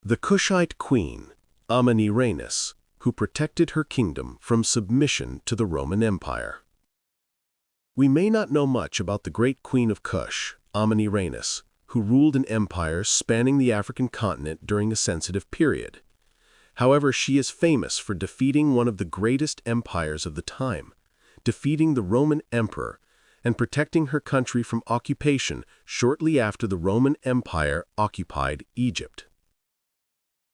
The Kushite Queen Amanirenas, who protected her kingdom from submission to the Roman Empire. We may not know much about the great Queen of Kush, Amanirenas, who ruled an empire spanning the African continent during a sensitive period. However, she is famous for defeating one of the greatest empires of the time, defeating the Roman emperor, and protecting her country from occupation shortly after the Roman Empire occupied Egypt.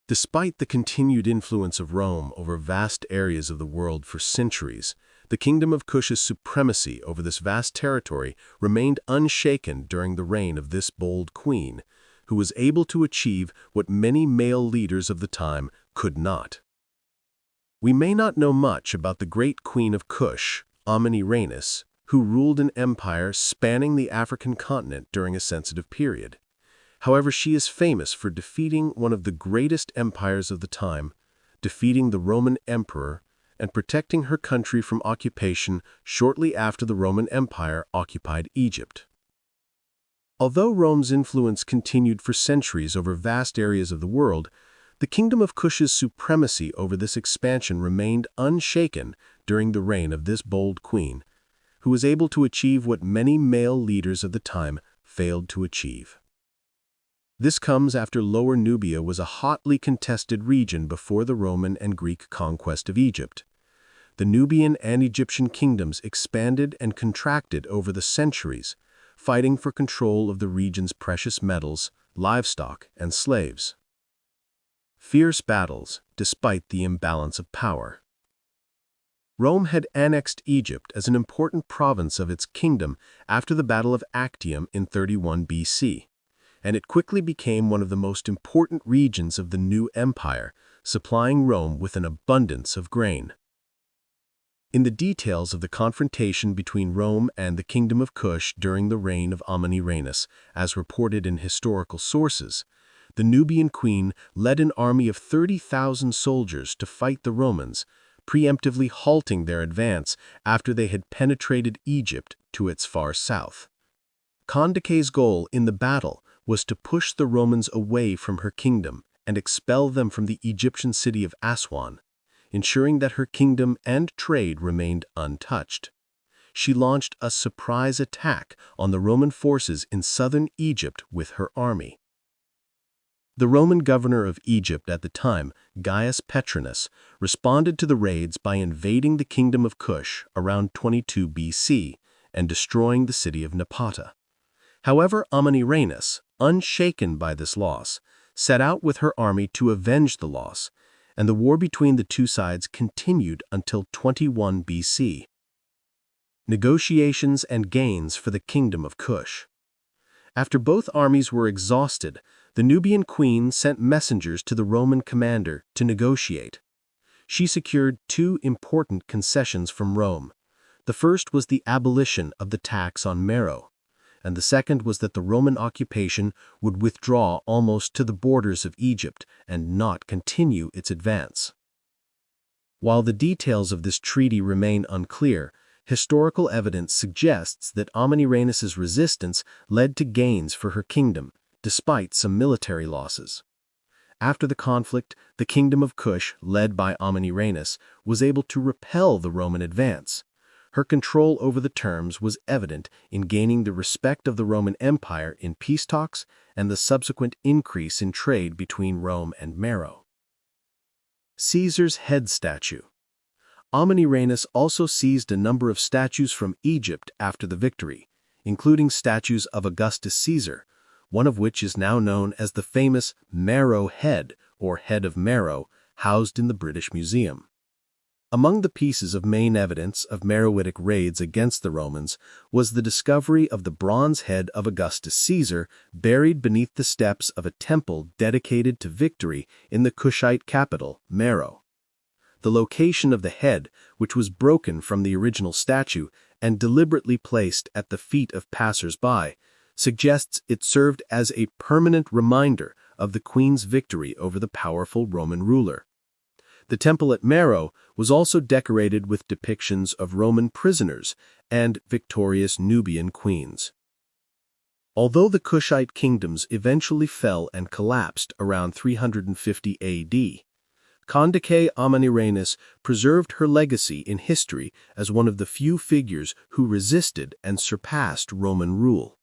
Despite the continued influence of Rome over vast areas of the world for centuries, the Kingdom of Kush's supremacy over this vast territory remained unshaken during the reign of this bold queen, who was able to achieve what many male leaders of the time could not. We may not know much about the great Queen of Kush, Amanirenas, who ruled an empire spanning the African continent during a sensitive period. However, she is famous for defeating one of the greatest empires of the time, defeating the Roman emperor, and protecting her country from occupation shortly after the Roman Empire occupied Egypt. Although Rome's influence continued for centuries over vast areas of the world, the Kingdom of Kush's supremacy over this expansion remained unshaken during the reign of this bold queen, who was able to achieve what many male leaders of the time failed to achieve. This comes after Lower Nubia was a hotly contested region before the Roman and Greek conquest of Egypt. The Nubian and Egyptian kingdoms expanded and contracted over the centuries, fighting for control of the region's precious metals, livestock, and slaves. Fierce battles, despite the imbalance of power. Rome had annexed Egypt as an important province of its kingdom after the Battle of Actium in 31 BC. And it quickly became one of the most important regions of the new empire, supplying Rome with an abundance of grain. In the details of the confrontation between Rome and the Kingdom of Kush during the reign of Amanirenas, as reported in historical sources, the Nubian queen led an army of 30,000 soldiers to fight the Romans, preemptively halting their advance after they had penetrated Egypt to its far south. Kandake's goal in the battle was to push the Romans away from her kingdom and expel them from the Egyptian city of Aswan, ensuring that her kingdom and trade remained untouched. She launched a surprise attack on the Roman forces in southern Egypt with her army. The Roman governor of Egypt at the time, Gaius Petronius, responded to the raids by invading the Kingdom of Kush around 22 BC and destroying the city of Napata. However, Amanirenas, unshaken by this loss, set out with her army to avenge the loss, and the war between the two sides continued until 21 BC. Negotiations and gains for the Kingdom of Kush. After both armies were exhausted, the Nubian queen sent messengers to the Roman commander to negotiate. She secured two important concessions from Rome. The first was the abolition of the tax on marrow, and the second was that the Roman occupation would withdraw almost to the borders of Egypt and not continue its advance. While the details of this treaty remain unclear, historical evidence suggests that Amanirenas' resistance led to gains for her kingdom, despite some military losses. After the conflict, the Kingdom of Kush, led by Amanirenas, was able to repel the Roman advance. Her control over the terms was evident in gaining the respect of the Roman Empire in peace talks and the subsequent increase in trade between Rome and Meroe. Caesar's head statue. Amanirenas also seized a number of statues from Egypt after the victory, including statues of Augustus Caesar, one of which is now known as the famous Meroe head, or head of Meroe, housed in the British Museum. Among the pieces of main evidence of Meroitic raids against the Romans was the discovery of the bronze head of Augustus Caesar buried beneath the steps of a temple dedicated to victory in the Kushite capital, Meroe. The location of the head, which was broken from the original statue and deliberately placed at the feet of passers-by, suggests it served as a permanent reminder of the queen's victory over the powerful Roman ruler. The temple at Meroe was also decorated with depictions of Roman prisoners and victorious Nubian queens. Although the Kushite kingdoms eventually fell and collapsed around 350 AD, kandake Amanirenas preserved her legacy in history as one of the few figures who resisted and surpassed Roman rule.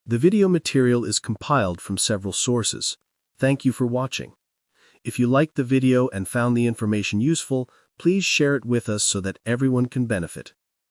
The video material is compiled from several sources. Thank you for watching. If you liked the video and found the information useful, please share it with us so that everyone can benefit.